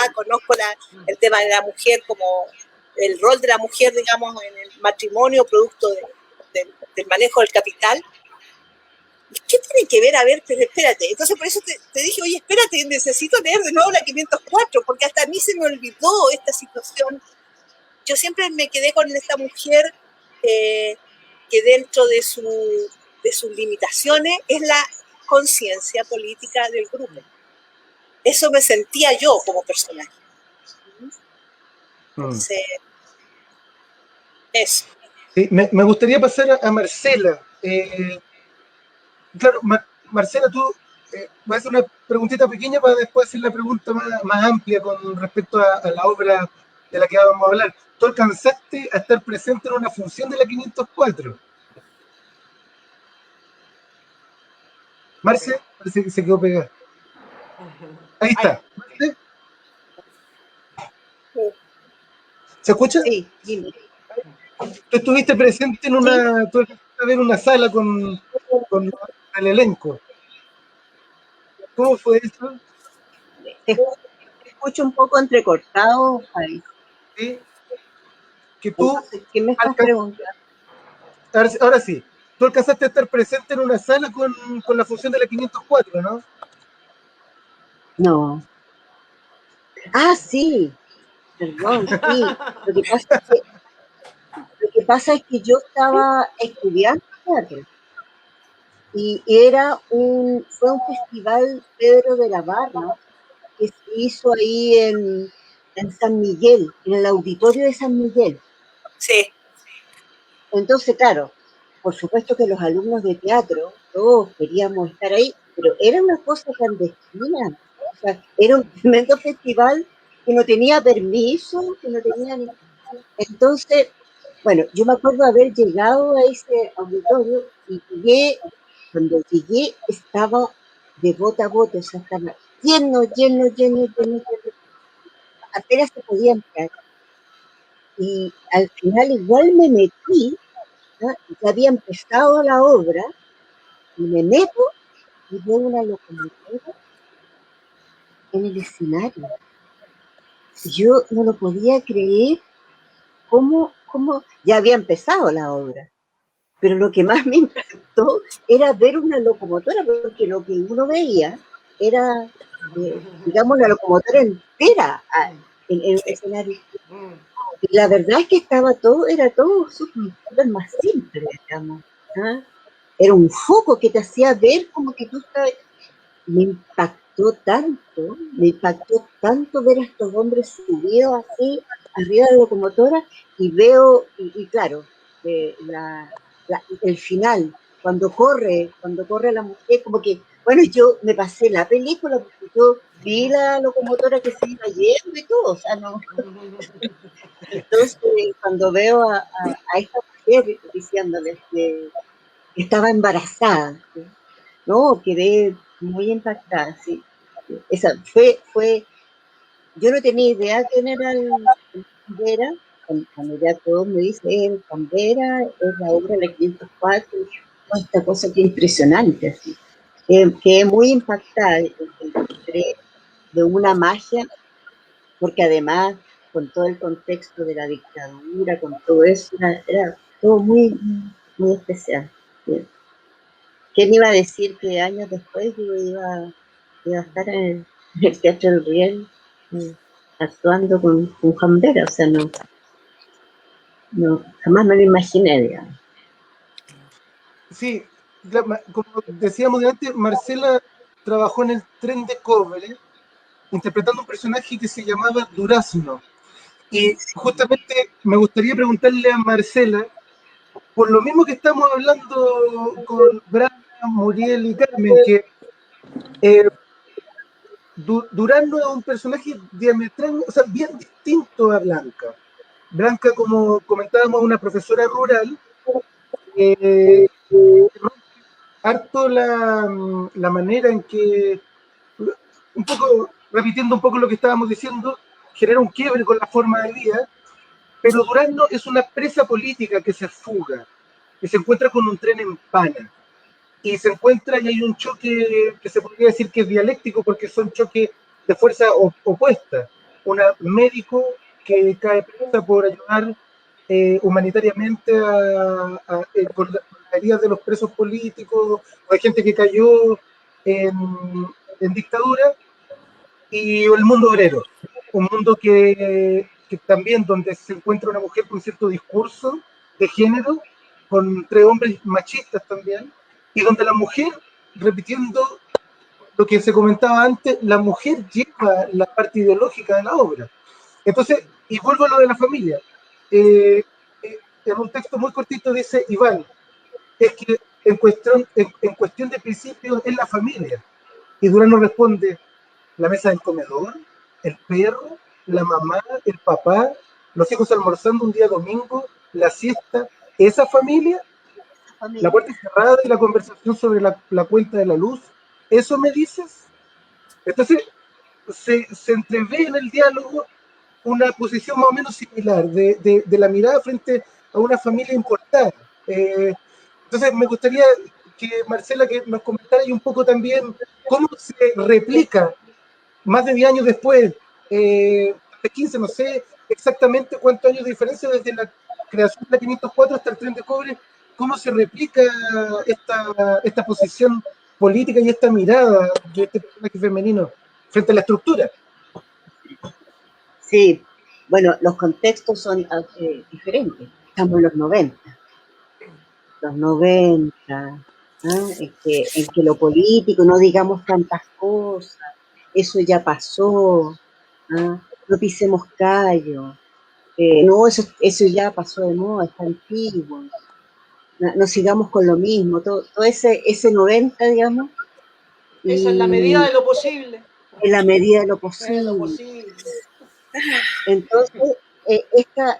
el tema de la mujer, como el rol de la mujer, digamos, en el matrimonio, producto del manejo del capital. ¿Qué tiene que ver? A ver, pero espérate. Entonces, por eso te dije, oye, espérate, necesito leer de nuevo la 504, porque hasta a mí se me olvidó esta situación. Yo siempre me quedé con esta mujer que dentro de sus limitaciones es la conciencia política del grupo. Eso me sentía yo como personaje. Entonces, eso. Sí, me gustaría pasar a Marcela. Claro, Marcela, tú voy a hacer una preguntita pequeña para después hacer la pregunta más amplia con respecto a la obra de la que vamos a hablar. ¿Tú alcanzaste a estar presente en una función de la 504? Marce, parece que se quedó pegada. Ahí está. ¿Marce? ¿Se escucha? Sí, dime. Tú estuviste presente en una, tú estuviste a ver una sala con el elenco. ¿Cómo fue eso? Te escucho un poco entrecortado, Javi. ¿Sí? Que tú Entonces, ¿qué me estás preguntando? ahora sí, tú alcanzaste a estar presente en una sala con la función de la 504, ¿no? No. Ah, sí, perdón, sí. Lo que pasa es que yo estaba estudiando teatro y fue un festival Pedro de la Barra que se hizo ahí en San Miguel, en el auditorio de San Miguel. Sí. Entonces, claro, por supuesto que los alumnos de teatro, todos queríamos estar ahí, pero era una cosa clandestina. O sea, era un tremendo festival que no tenía permiso, que no tenía ni... Entonces, bueno, yo me acuerdo haber llegado a ese auditorio y cuando llegué estaba de bota a bota, o sea, estaba lleno, lleno, lleno, lleno, lleno. Apenas se podía entrar. Y al final igual me metí, ¿no? Ya había empezado la obra, y me meto y veo una locomotora en el escenario. Yo no lo podía creer cómo ya había empezado la obra. Pero lo que más me impactó era ver una locomotora, porque lo que uno veía era, digamos, la locomotora entera en el escenario. Y la verdad es que era todo súper más simple, digamos. ¿Ah? Era un foco que te hacía ver como que tú estabas... Me impactó tanto ver a estos hombres subidos así, arriba de la locomotora, y veo, y claro, el final, cuando corre la mujer, como que, bueno, yo me pasé la película, porque yo vi la locomotora que se iba yendo y todo, o sea, no. Entonces, cuando veo a esta mujer diciéndoles que estaba embarazada, ¿sí? No, quedé muy impactada, sí. Esa yo no tenía idea quién era el Vera, cuando ya todos me dicen, Vera es la obra de la 504, esta cosa que impresionante, así. Quedé muy impactada, de una magia, porque además, con todo el contexto de la dictadura, con todo eso, era todo muy, muy especial. Sí. ¿Quién iba a decir que años después yo iba a estar en el Teatro del Riel actuando con Juan Vera? O sea, no, jamás me lo imaginé, digamos. Sí, como decíamos antes, Marcela trabajó en el Tren de Cobre, interpretando un personaje que se llamaba Durazno. Y justamente me gustaría preguntarle a Marcela, por lo mismo que estamos hablando con Brian, Muriel y Carmen, que Durazno es un personaje diametral, o sea, bien distinto a Blanca. Blanca, como comentábamos, una profesora rural, harto la manera en que, un poco, repitiendo un poco lo que estábamos diciendo, genera un quiebre con la forma de vida, pero Durazno es una presa política que se fuga, que se encuentra con un tren en pana, y se encuentra y hay un choque que se podría decir que es dialéctico, porque son choques de fuerza opuesta. Una médico que cae presa por ayudar humanitariamente con las heridas de los presos políticos, o de gente que cayó en, en dictadura, y el mundo obrero, un mundo que también donde se encuentra una mujer con cierto discurso de género, con 3 hombres machistas también, y donde la mujer, repitiendo lo que se comentaba antes, la mujer lleva la parte ideológica de la obra. Entonces, y vuelvo a lo de la familia. En un texto muy cortito dice Iván, es que en cuestión de principios es la familia. Y Durán nos responde, la mesa del comedor, el perro, la mamá, el papá, los hijos almorzando un día domingo, la siesta, esa familia. La puerta cerrada y la conversación sobre la cuenta de la luz, ¿eso me dices? Entonces, se entrevé en el diálogo una posición más o menos similar de la mirada frente a una familia importada. Entonces, me gustaría que, Marcela, que nos comentara un poco también cómo se replica más de 10 años después, de 15, no sé exactamente cuántos años de diferencia desde la creación de la 504 hasta el tren de cobre, cómo se replica esta posición política y esta mirada de este personaje femenino frente a la estructura. Sí, bueno, los contextos son diferentes. Estamos en los 90. Los 90, en que lo político, no digamos tantas cosas, eso ya pasó, no pisemos callo, no, eso ya pasó de moda, está antiguo, no sigamos con lo mismo, todo ese 90, digamos. Esa es la medida de lo posible. En la medida de lo posible. Entonces,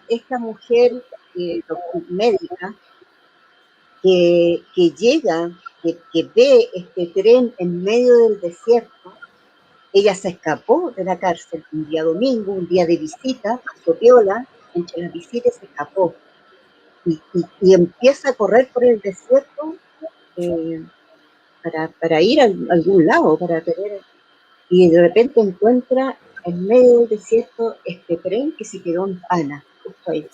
esta mujer médica que llega, que ve este tren en medio del desierto, ella se escapó de la cárcel un día domingo, un día de visita, pasó piola, entre las visitas se escapó. Y empieza a correr por el desierto para ir a algún lado, y de repente encuentra en medio del desierto este tren que se quedó en pana, justo ahí.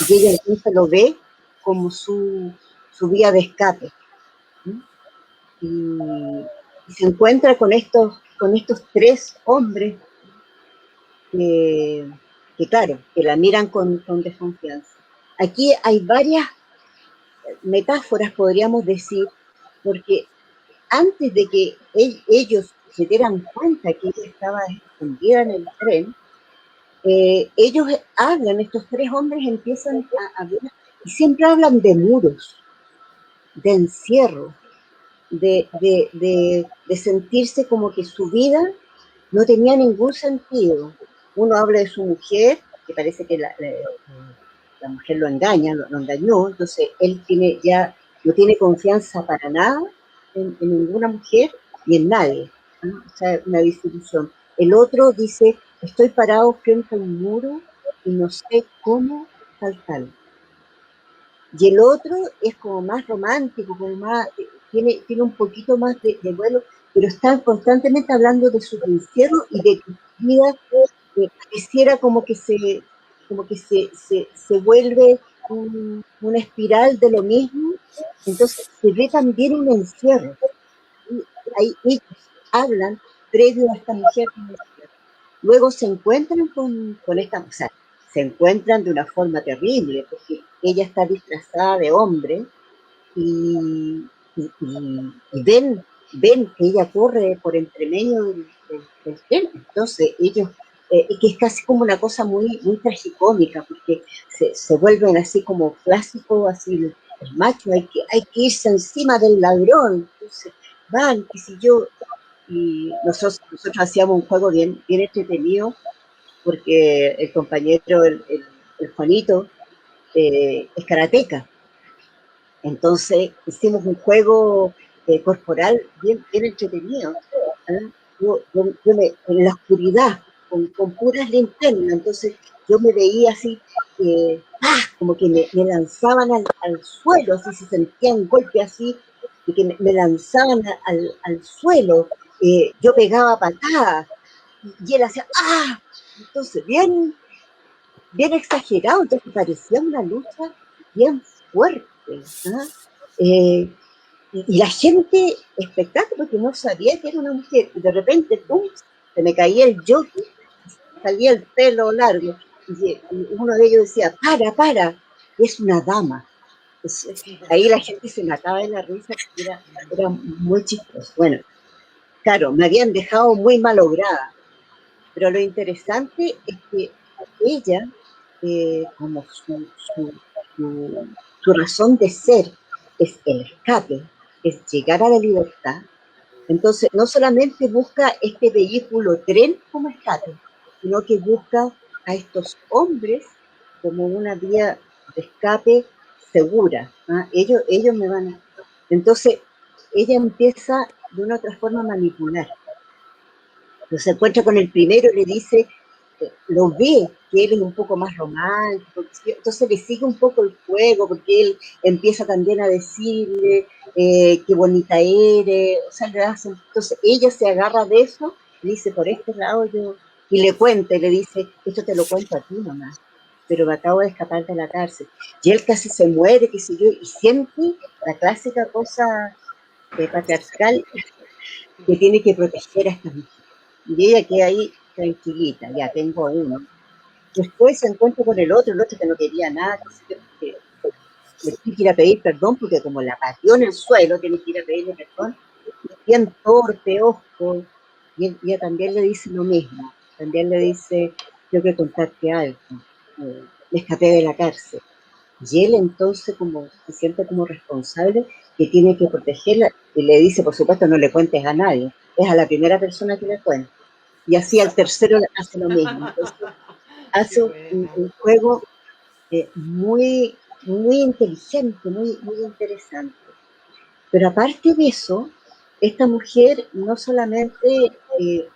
Y ella entonces lo ve como su vía de escape. Y se encuentra con estos 3 hombres que claro, que la miran con desconfianza. Aquí hay varias metáforas, podríamos decir, porque antes de que ellos se dieran cuenta que ella estaba escondida en el tren, ellos hablan, estos 3 hombres empiezan a hablar, y siempre hablan de muros, de encierro, de sentirse como que su vida no tenía ningún sentido. Uno habla de su mujer, que parece que la mujer lo engaña, lo engañó, entonces él no tiene confianza para nada en ninguna mujer y en nadie, ¿no? O sea, una disolución. El otro dice, estoy parado frente a un muro y no sé cómo saltar. Y el otro es como más romántico, como más, tiene un poquito más de vuelo, pero está constantemente hablando de su encierro y de que su vida pareciera como que se vuelve una espiral de lo mismo. Entonces se ve también un encierro. Y ahí ellos hablan previo a esta mujer. Luego se encuentran con esta mujer. Se encuentran de una forma terrible, porque ella está disfrazada de hombre y ven que ella corre por entre medio del tren. Entonces ellos, que es casi como una cosa muy, muy tragicómica, porque se vuelven así como clásicos, así el macho, hay que irse encima del ladrón. Entonces van, qué sé yo, y nosotros hacíamos un juego bien entretenido, porque el compañero, el Juanito, es karateca. Entonces hicimos un juego corporal bien entretenido. Yo en la oscuridad, con puras linternas, entonces yo me veía así, como que me lanzaban al suelo, así se sentía un golpe así, y que me lanzaban al suelo, yo pegaba patadas, y él hacía ¡ah! Entonces bien exagerado, entonces parecía una lucha bien fuerte, ¿no? Y la gente expectante, porque no sabía que era una mujer, y de repente ¡pum! Se me caía el jockey, salía el pelo largo, y uno de ellos decía, para, es una dama. Entonces, ahí la gente se mataba de la risa, porque era muy chistoso. Bueno, claro, me habían dejado muy malograda, pero lo interesante es que ella, como su razón de ser es el escape, es llegar a la libertad, entonces no solamente busca este vehículo tren como escape, sino que busca a estos hombres como una vía de escape segura, ¿ah? Ellos me van a... Entonces, ella empieza de una otra forma a manipular. Entonces se encuentra con el primero y le dice, lo ve, que él es un poco más romántico, entonces le sigue un poco el juego, porque él empieza también a decirle qué bonita eres, o sea, le hace, entonces ella se agarra de eso, le dice, por este lado yo, y le cuenta, y le dice, esto te lo cuento a ti nomás, pero me acabo de escapar de la cárcel, y él casi se muere, qué sé yo, y siente la clásica cosa patriarcal que tiene que proteger a esta mujer, y ella queda ahí tranquilita, ya tengo uno. Después se encuentra con el otro que no quería nada, que le tiene que ir a pedir perdón, porque como la pateó en el suelo, tiene que ir a pedirle perdón, bien torpe, osco, y ella también le dice lo mismo, también le dice, tengo que contarte algo, me escapé de la cárcel. Y él entonces como se siente como responsable, que tiene que protegerla, y le dice, por supuesto, no le cuentes a nadie, es a la primera persona que le cuenta. Y así al tercero hace lo mismo. Entonces, hace un juego muy, muy inteligente, muy, muy interesante. Pero aparte de eso, esta mujer no solamente en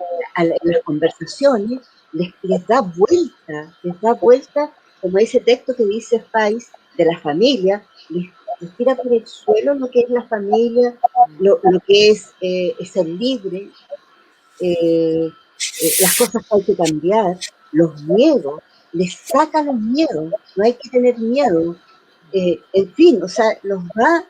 las conversaciones les da vuelta, como ese texto que dice Faiz, de la familia, les tira por el suelo lo que es la familia, lo que es ser libre, las cosas que hay que cambiar, los miedos, les saca los miedos, no hay que tener miedo, en fin, o sea, los va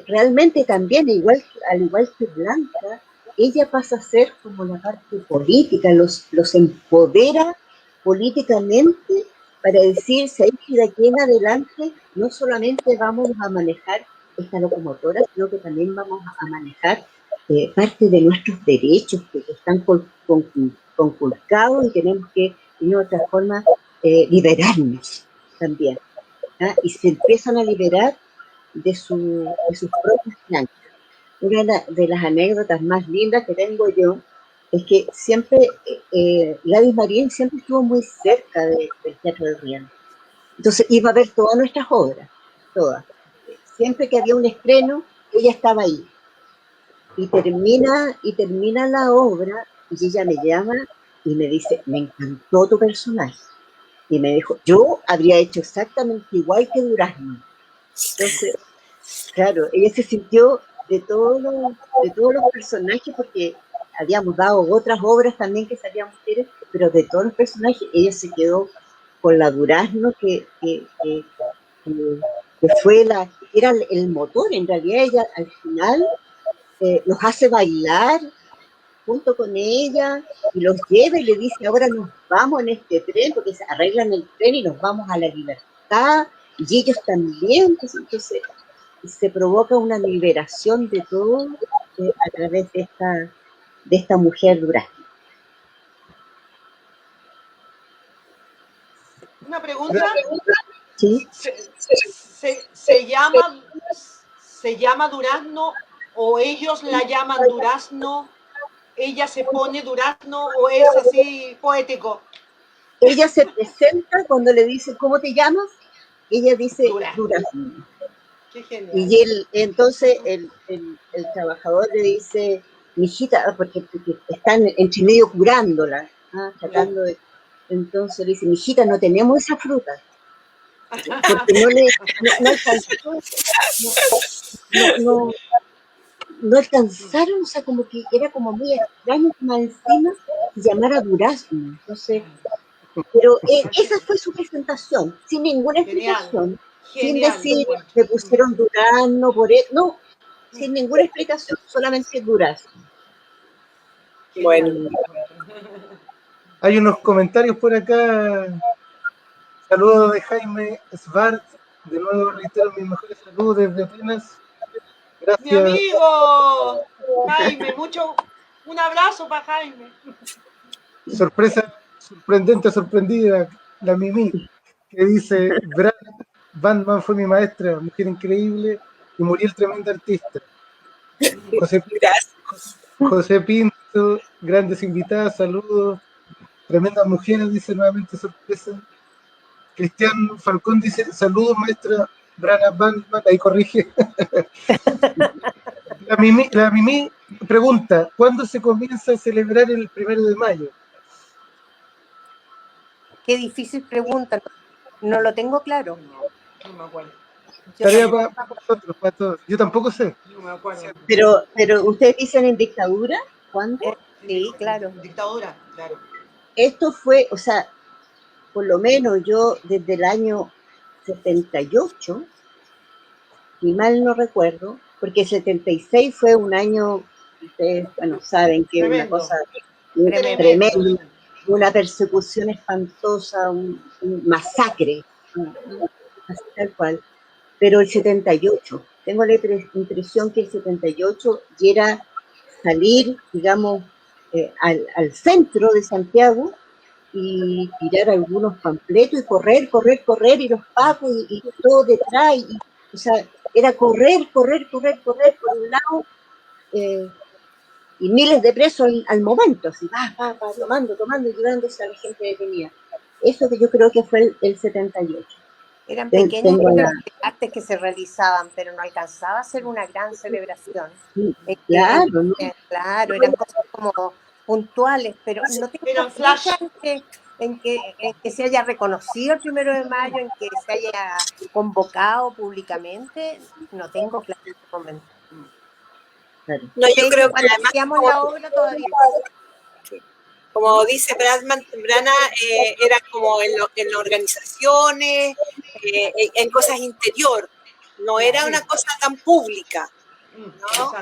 realmente también, al igual que Blanca, ella pasa a ser como la parte política, los empodera políticamente para decir, si hay que de aquí en adelante, no solamente vamos a manejar esta locomotora, sino que también vamos a manejar parte de nuestros derechos que están conculcados y tenemos que, de otra forma, liberarnos también. ¿Ah? Y se empiezan a liberar de sus propias planchas. Una de las anécdotas más lindas que tengo yo es que siempre Gladys Marín siempre estuvo muy cerca del Teatro del Rialto. Entonces iba a ver todas nuestras obras, todas. Siempre que había un estreno, ella estaba ahí. Y termina la obra y ella me llama y me dice, me encantó tu personaje. Y me dijo, yo habría hecho exactamente igual que Durazno. Entonces, claro, ella se sintió de todos los personajes, porque habíamos dado otras obras también que salían mujeres, pero de todos los personajes, ella se quedó con la Durazno, que fue era el motor. En realidad ella al final los hace bailar junto con ella y los lleva y le dice, ahora nos vamos en este tren, porque se arreglan el tren y nos vamos a la libertad, y ellos también, pues, entonces se provoca una liberación de todo a través de esta mujer Durazno. Una pregunta. ¿Sí? ¿Se llama Durazno o ellos la llaman Durazno? ¿Ella se pone Durazno o es así poético? Ella se presenta cuando le dice, ¿cómo te llamas? Ella dice Durazno. Qué genial. Y entonces el trabajador le dice, mijita, porque están entre medio curándola, tratando de... Entonces le dice, mijita, no tenemos esa fruta. Porque no alcanzaron, o sea, como que era como muy extraño que más encima se llamara Durazno. Entonces, pero esa fue su presentación, sin ninguna explicación. Genial, sin decir, me pusieron Durazno por él, no, sin ninguna explicación, solamente Durazno. Bueno. Hay unos comentarios por acá. Saludos de Jaime Svart. De nuevo reitero mis mejores saludos desde Atenas. Gracias. Mi amigo Jaime, un abrazo para Jaime. Sorpresa, sorprendente, sorprendida, la Mimi, que dice, Batman fue mi maestra, mujer increíble, y Muriel tremenda artista. José Pinto, grandes invitadas, saludos. Tremendas mujeres, dice nuevamente, sorpresa. Cristian Falcón dice, saludos maestra Brana Bandman, ahí corrige. La Mimi pregunta, ¿cuándo se comienza a celebrar el 1 de mayo? Qué difícil pregunta, no lo tengo claro. No me acuerdo. Tarea para nosotros, para todos. Yo tampoco sé. No me acuerdo. Pero ustedes dicen en dictadura, ¿cuándo? Sí, claro. Dictadura, claro. Esto fue, o sea, por lo menos yo desde el año 78, si mal no recuerdo, porque 76 fue un año, ustedes, bueno, saben que es una cosa tremenda, una persecución espantosa, un masacre, así tal cual. Pero el 78, tengo la impresión que el 78 ya era salir, digamos, al centro de Santiago y tirar algunos panfletos y correr, y los pacos y todo detrás. O sea, era correr por un lado y miles de presos al momento, así, tomando y llevándose a la gente detenida. Eso que yo creo que fue el 78. Eran pequeños actos que se realizaban, pero no alcanzaba a ser una gran celebración. Claro, ¿no? Claro, eran cosas como puntuales, pero no tengo flash en que se haya reconocido el 1 de mayo, en que se haya convocado públicamente, no tengo claro en este momento. No, yo creo que además, hacíamos la obra todavía. Como dice Brana, era como en las organizaciones, en cosas interior, no era una cosa tan pública, ¿no?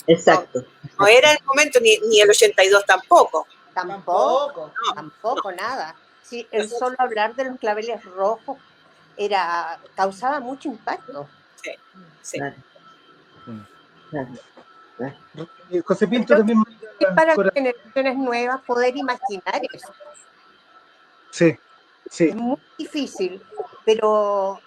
Exacto. No era el momento, ni el 82 tampoco. Tampoco, nada. Sí, el solo hablar de los claveles rojos causaba mucho impacto. Sí. Claro. José Pinto también. Para generaciones nuevas poder imaginar eso. Sí. Es muy difícil, pero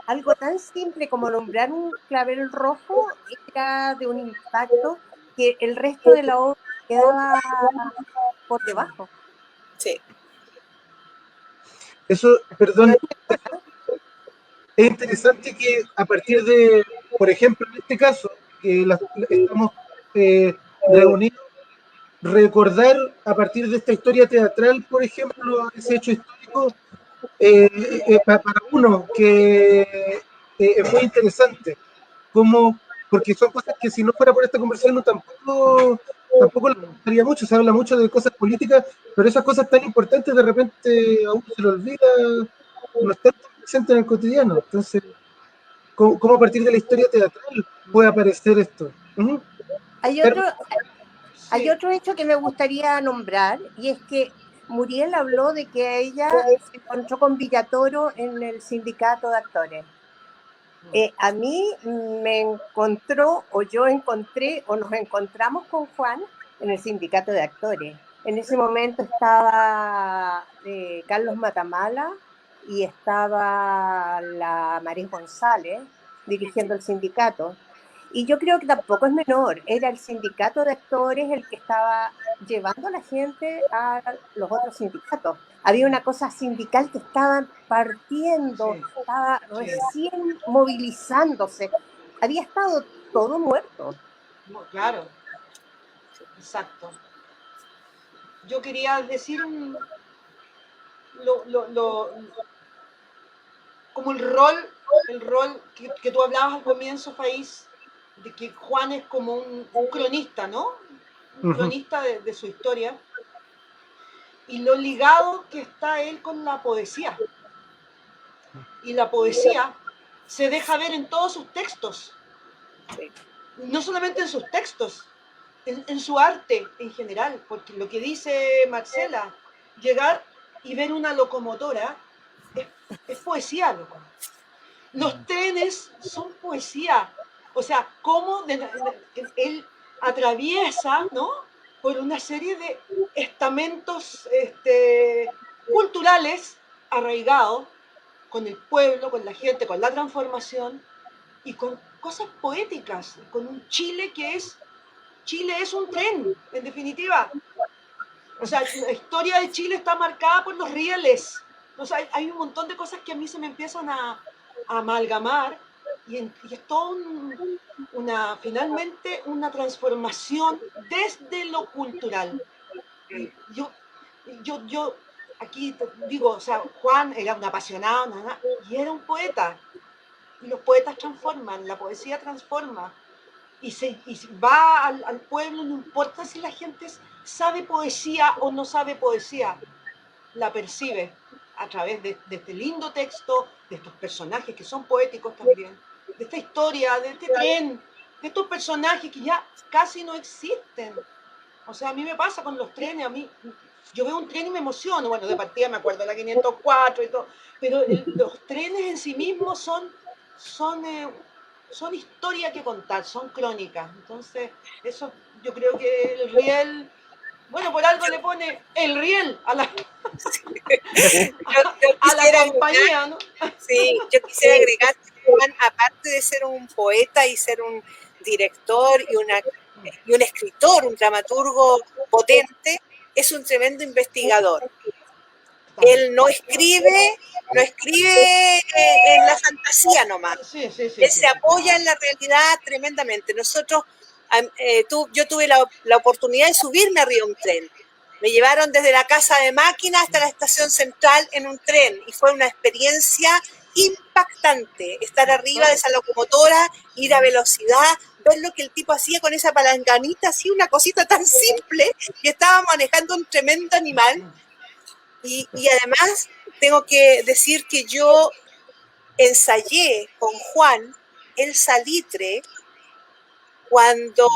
algo tan simple como nombrar un clavel rojo era de un impacto que el resto de la obra quedaba por debajo. Sí. Eso, perdón, es interesante que a partir de, por ejemplo, en este caso, que estamos reunidos, recordar a partir de esta historia teatral, por ejemplo, ese hecho histórico, para uno que es muy interesante, porque son cosas que si no fuera por esta conversación tampoco lo gustaría mucho, se habla mucho de cosas políticas, pero esas cosas tan importantes de repente a uno se le olvida, no están tan presentes en el cotidiano. Entonces, ¿cómo a partir de la historia teatral puede aparecer esto? Hay otro hecho que me gustaría nombrar, y es que Muriel habló de que ella se encontró con Villatoro en el sindicato de actores. A mí me encontró, o yo encontré, o nos encontramos con Juan en el sindicato de actores. En ese momento estaba Carlos Matamala y estaba la María González dirigiendo el sindicato. Y yo creo que tampoco es menor, era el sindicato de actores el que estaba llevando a la gente a los otros sindicatos. Había una cosa sindical que estaba partiendo, estaba recién movilizándose. Había estado todo muerto. Claro, exacto. Yo quería decir como el rol que tú hablabas al comienzo, Faís, de que Juan es como un cronista, ¿no? Un cronista de su historia. Y lo ligado que está él con la poesía. Y la poesía se deja ver en todos sus textos. No solamente en sus textos, en su arte en general. Porque lo que dice Marcela, llegar y ver una locomotora es poesía, loco. Los trenes son poesía. O sea, cómo él atraviesa, ¿no?, por una serie de estamentos culturales arraigados con el pueblo, con la gente, con la transformación y con cosas poéticas, con un Chile Chile es un tren, en definitiva. O sea, la historia de Chile está marcada por los rieles. O sea, hay un montón de cosas que a mí se me empiezan a amalgamar y es todo finalmente una transformación desde lo cultural. Y yo aquí digo, o sea, Juan era un apasionado y era un poeta. Y los poetas transforman, la poesía transforma. Y va al pueblo, no importa si la gente sabe poesía o no sabe poesía, la percibe a través de este lindo texto, de estos personajes que son poéticos también, de esta historia, de este tren, de estos personajes que ya casi no existen. O sea, a mí me pasa con los trenes, yo veo un tren y me emociono, bueno, de partida me acuerdo de la 504 y todo, pero los trenes en sí mismos son historia que contar, son crónicas. Entonces, eso yo creo que el riel, bueno, por algo le pone el riel a la, a la compañía, ¿no? Sí, yo quisiera agregar que Juan, aparte de ser un poeta y ser un director y un escritor, un dramaturgo potente, es un tremendo investigador. Él no escribe en la fantasía nomás. Él se apoya en la realidad tremendamente. Nosotros, yo tuve la oportunidad de subirme arriba de un tren. Me llevaron desde la casa de máquinas hasta la estación central en un tren y fue una experiencia impactante estar arriba de esa locomotora, ir a velocidad, ver lo que el tipo hacía con esa palanganita, así una cosita tan simple, y estaba manejando un tremendo animal. Y además tengo que decir que yo ensayé con Juan el salitre cuando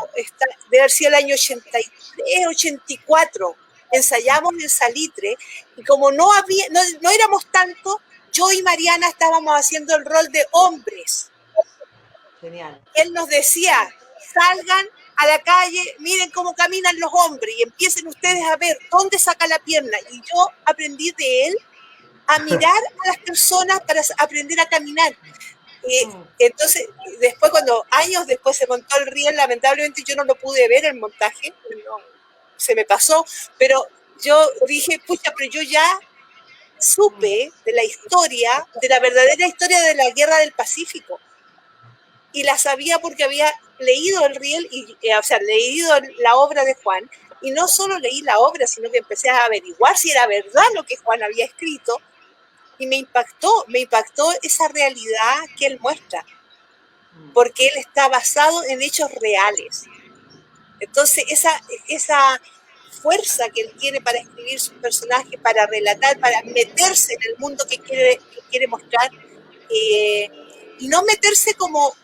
debe haber sido el año 83, 84, ensayamos el salitre y como no éramos tantos, yo y Mariana estábamos haciendo el rol de hombres. Genial. Él nos decía, salgan a la calle, miren cómo caminan los hombres y empiecen ustedes a ver dónde saca la pierna. Y yo aprendí de él a mirar a las personas para aprender a caminar. Entonces, después, años después se montó el riel, lamentablemente yo no lo pude ver el montaje, se me pasó, pero yo dije, pucha, pero yo ya supe de la historia, de la verdadera historia de la Guerra del Pacífico. Y la sabía porque había leído el riel, leído la obra de Juan, y no solo leí la obra, sino que empecé a averiguar si era verdad lo que Juan había escrito, y me impactó esa realidad que él muestra, porque él está basado en hechos reales. Entonces, esa fuerza que él tiene para escribir sus personajes, para relatar, para meterse en el mundo que quiere mostrar, y no meterse como...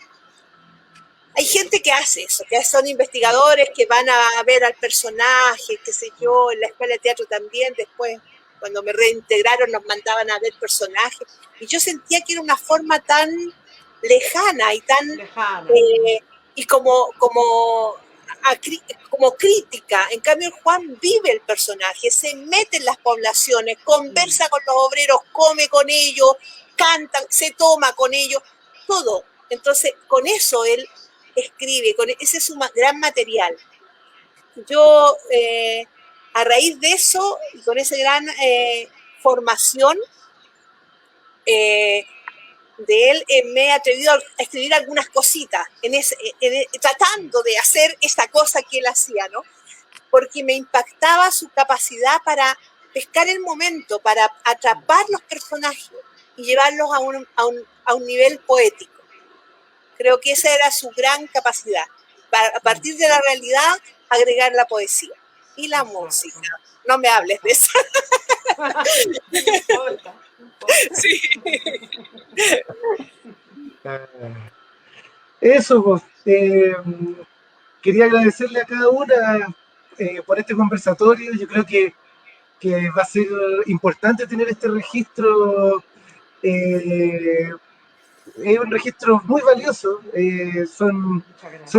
Hay gente que hace eso, que son investigadores que van a ver al personaje, qué sé yo, en la escuela de teatro también, después cuando me reintegraron nos mandaban a ver personajes, y yo sentía que era una forma tan lejana y tan y como crítica. En cambio, Juan vive el personaje, se mete en las poblaciones, conversa con los obreros, come con ellos, canta, se toma con ellos, todo. Entonces, con eso él escribe, ese es su gran material. Yo, a raíz de eso, y con esa gran formación de él, me he atrevido a escribir algunas cositas, tratando de hacer esta cosa que él hacía, ¿no? Porque me impactaba su capacidad para pescar el momento, para atrapar los personajes y llevarlos a un nivel poético. Creo que esa era su gran capacidad. A partir de la realidad, agregar la poesía y la música. No me hables de eso. No importa. Sí. Eso, pues. Quería agradecerle a cada una por este conversatorio. Yo creo que va a ser importante tener este registro. Es un registro muy valioso, son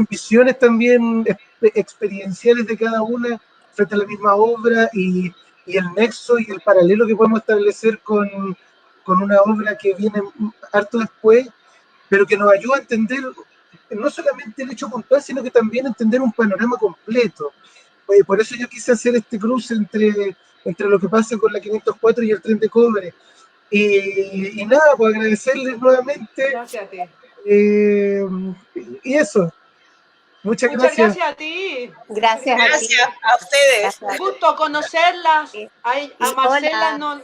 visiones también experienciales de cada una frente a la misma obra y el nexo y el paralelo que podemos establecer con una obra que viene harto después, pero que nos ayuda a entender no solamente el hecho puntual, sino que también entender un panorama completo. Por eso yo quise hacer este cruce entre lo que pasa con la 504 y el tren de cobre, Y nada, pues agradecerles nuevamente. Gracias a ti. Y eso. Muchas gracias. Gracias a ti. Gracias a ti. Gracias a ustedes. Un gusto conocerlas. A Marcela no.